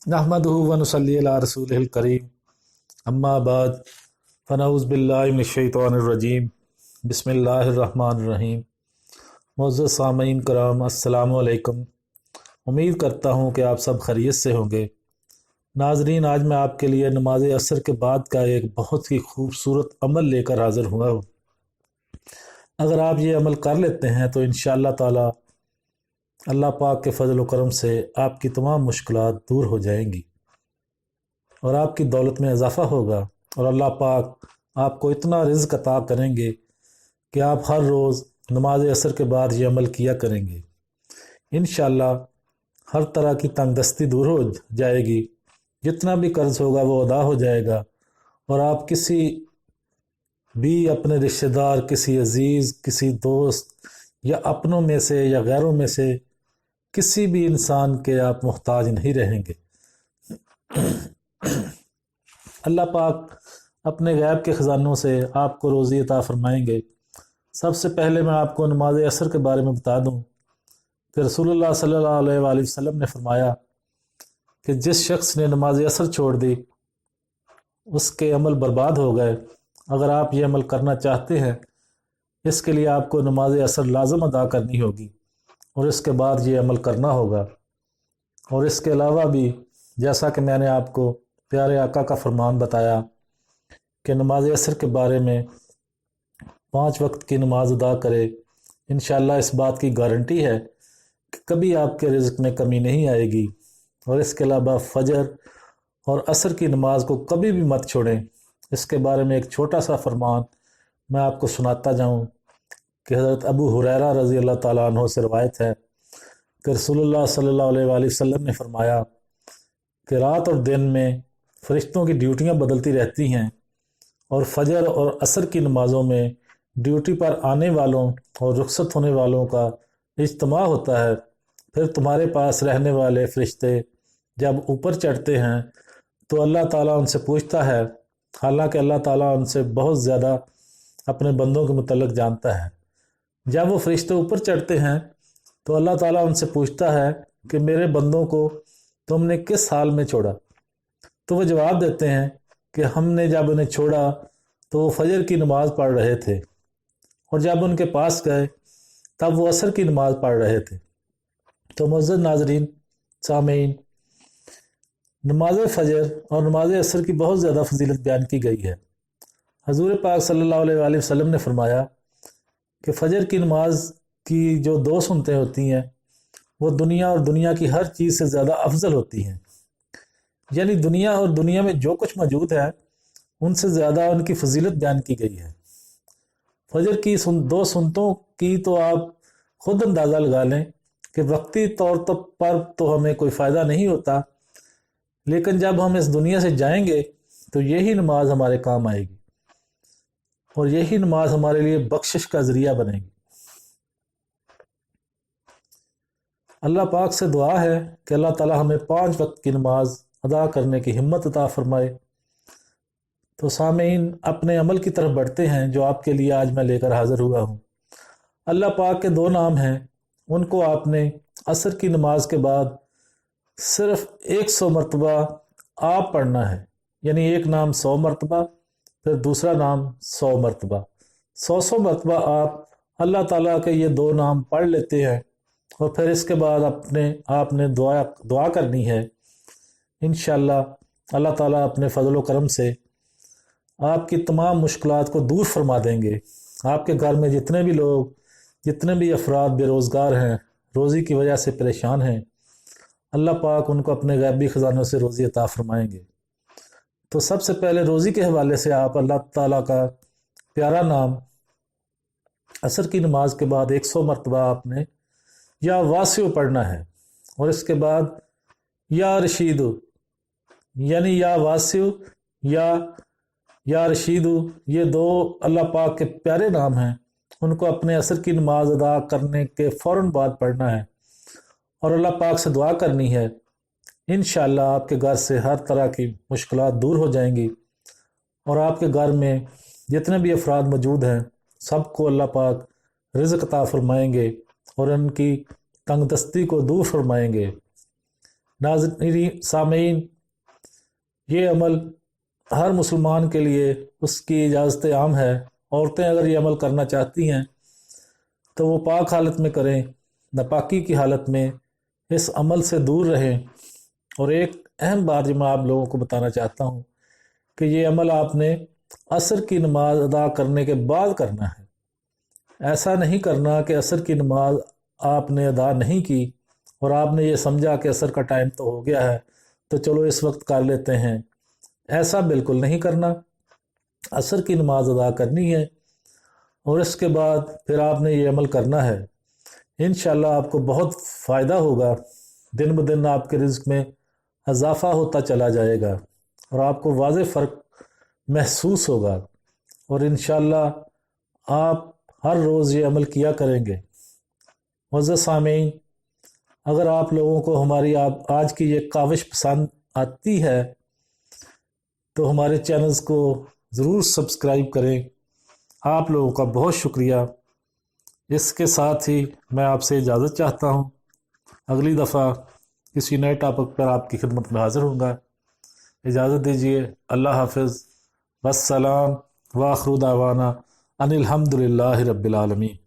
नहमदुहु व नुसल्ली अला रसूलिहिल करीम अम्मा बाद फ़नऊज़ु बिल्लाहि मिनश्शैतानिर रजीम बिस्मिल्लाहिर रहमानिर रहीम। मुअज़्ज़ज़ सामीन कराम अस्सलामु अलैकुम। उम्मीद करता हूँ कि आप सब खैरियत से होंगे। नाज़रीन, आज मैं आपके लिए नमाज असर के बाद का एक बहुत ही खूबसूरत अमल लेकर हाज़िर हुआ हूँ। अगर आप ये अमल कर लेते हैं तो इंशाअल्लाह ताला अल्लाह पाक के फ़ज़ल व करम से आपकी तमाम मुश्किलात दूर हो जाएंगी और आपकी दौलत में इजाफ़ा होगा और अल्लाह पाक आपको इतना रिज़्क़ अता करेंगे कि आप हर रोज़ नमाज असर के बाद ये अमल किया करेंगे। इंशाअल्लाह हर तरह की तंगदस्ती दूर हो जाएगी, जितना भी कर्ज़ होगा वो अदा हो जाएगा और आप किसी भी अपने रिश्तेदार, किसी अजीज़, किसी दोस्त या अपनों में से या गैरों में से किसी भी इंसान के आप मोहताज नहीं रहेंगे। अल्लाह पाक अपने गैब के ख़जानों से आपको रोज़ी अता फरमाएंगे। सबसे पहले मैं आपको नमाज असर के बारे में बता दूं कि रसूलुल्लाह सल्लल्लाहु अलैहि वसल्लम ने फरमाया कि जिस शख्स ने नमाज असर छोड़ दी उसके अमल बर्बाद हो गए। अगर आप ये अमल करना चाहते हैं, इसके लिए आपको नमाज असर लाजम अदा करनी होगी और इसके बाद ये अमल करना होगा। और इसके अलावा भी जैसा कि मैंने आपको प्यारे आका का फरमान बताया कि नमाज असर के बारे में 5 वक्त की नमाज अदा करे, इंशाअल्लाह इस बात की गारंटी है कि कभी आपके रिज़्क़ में कमी नहीं आएगी। और इसके अलावा फ़जर और असर की नमाज को कभी भी मत छोड़ें। इसके बारे में एक छोटा सा फरमान मैं आपको सुनाता जाऊं कि हज़रत अबू हुरैरा रज़ी अल्लाह ताला अन्हु से रवायत है कि रसूलुल्लाह सल्लल्लाहु अलैहि वसल्लम ने फरमाया कि रात और दिन में फ़रिश्तों की ड्यूटियां बदलती रहती हैं और फ़जर और असर की नमाज़ों में ड्यूटी पर आने वालों और रुखसत होने वालों का इज्तिमा होता है। फिर तुम्हारे पास रहने वाले फ़रिश्ते जब ऊपर चढ़ते हैं तो अल्लाह ताला उनसे पूछता है, हालांकि अल्लाह ताला उनसे बहुत ज़्यादा अपने बंदों के मुतल्लिक़ जानता है। जब वो फ़रिश्ते ऊपर चढ़ते हैं तो अल्लाह ताला उनसे पूछता है कि मेरे बंदों को तुमने किस हाल में छोड़ा? तो वो जवाब देते हैं कि हमने जब उन्हें छोड़ा तो वो फ़जर की नमाज़ पढ़ रहे थे और जब उनके पास गए तब वो असर की नमाज़ पढ़ रहे थे। तो मुअज़्ज़ज़ नाज़रीन सामीन, नमाज फ़जर और नमाज असर की बहुत ज़्यादा फजीलत बयान की गई है। हजूर पाक सल्लल्लाहु अलैहि वसल्लम ने फरमाया कि फ़जर की नमाज की जो 2 सुन्नतें होती हैं वो दुनिया और दुनिया की हर चीज़ से ज़्यादा अफजल होती हैं। यानी दुनिया और दुनिया में जो कुछ मौजूद है उनसे ज़्यादा उनकी फजीलत बयान की गई है। फ़जर की 2 सुन्नतों की तो आप खुद अंदाज़ा लगा लें कि वक्ती तौर पर तो हमें कोई फ़ायदा नहीं होता, लेकिन जब हम इस दुनिया से जाएंगे तो यही नमाज हमारे काम आएगी और यही नमाज हमारे लिए बख्शिश का ज़रिया बनेगी। अल्लाह पाक से दुआ है कि अल्लाह ताला हमें 5 वक्त की नमाज अदा करने की हिम्मत अता फरमाए। तो सामीन, अपने अमल की तरफ बढ़ते हैं जो आपके लिए आज मैं लेकर हाज़िर हुआ हूँ। अल्लाह पाक के 2 नाम हैं, उनको आपने असर की नमाज के बाद सिर्फ 100 मरतबा आप पढ़ना है। यानी एक नाम 100 मरतबा, फिर दूसरा नाम 100 मरतबा, 100 मरतबा आप अल्लाह ताला के ये 2 नाम पढ़ लेते हैं और फिर इसके बाद आपने दुआ करनी है। इंशाअल्लाह अल्लाह ताला अपने फ़ज़ल व करम से आपकी तमाम मुश्किलात को दूर फरमा देंगे। आपके घर में जितने भी लोग, जितने भी अफराद बेरोज़गार हैं, रोज़ी की वजह से परेशान हैं, अल्लाह पाक उनको अपने गैबी ख़जानों से रोज़ी अता फरमाएंगे। तो सबसे पहले रोज़ी के हवाले से आप अल्लाह ताला का प्यारा नाम असर की नमाज के बाद 100 मरतबा आपने या वासिउ पढ़ना है और इसके बाद या रशीदु, यानी या वासिउ या रशीदु, ये 2 अल्लाह पाक के प्यारे नाम हैं। उनको अपने असर की नमाज अदा करने के फ़ौरन बाद पढ़ना है और अल्लाह पाक से दुआ करनी है। इंशाअल्लाह आपके घर से हर तरह की मुश्किलात दूर हो जाएंगी और आपके घर में जितने भी अफराद मौजूद हैं सबको अल्लाह पाक रिज़्क़ अता फरमाएंगे और उनकी तंगदस्ती को दूर फरमाएंगे। नाज़रीन सामीन, ये अमल हर मुसलमान के लिए उसकी इजाज़त आम है। औरतें अगर ये अमल करना चाहती हैं तो वो पाक हालत में करें, नापाकी की हालत में इस अमल से दूर रहें। और एक अहम बात जो मैं आप लोगों को बताना चाहता हूँ कि ये अमल आपने असर की नमाज अदा करने के बाद करना है। ऐसा नहीं करना कि असर की नमाज आपने अदा नहीं की और आपने ये समझा कि असर का टाइम तो हो गया है तो चलो इस वक्त कर लेते हैं। ऐसा बिल्कुल नहीं करना। असर की नमाज अदा करनी है और इसके बाद फिर आपने ये अमल करना है। इंशाअल्लाह आपको बहुत फ़ायदा होगा। दिन ब दिन आपके रिज़्क में इजाफ़ा होता चला जाएगा और आपको वाज़ेह फ़र्क महसूस होगा और इंशाअल्लाह आप हर रोज़ ये अमल किया करेंगे। मुअज़्ज़ज़ सामीन, अगर आप लोगों को हमारी आज की ये काविश पसंद आती है तो हमारे चैनल्स को ज़रूर सब्सक्राइब करें। आप लोगों का बहुत शुक्रिया। इसके साथ ही मैं आपसे इजाज़त चाहता हूँ। अगली दफ़ा किसी नए टॉपिक पर आपकी खिदमत में हाज़िर होऊंगा। इजाज़त दीजिए। अल्लाह हाफ़िज़। वस्सलाम व आखिरु दावाना अनिल हम्दुलिल्लाहि रब्बिल आलमीन।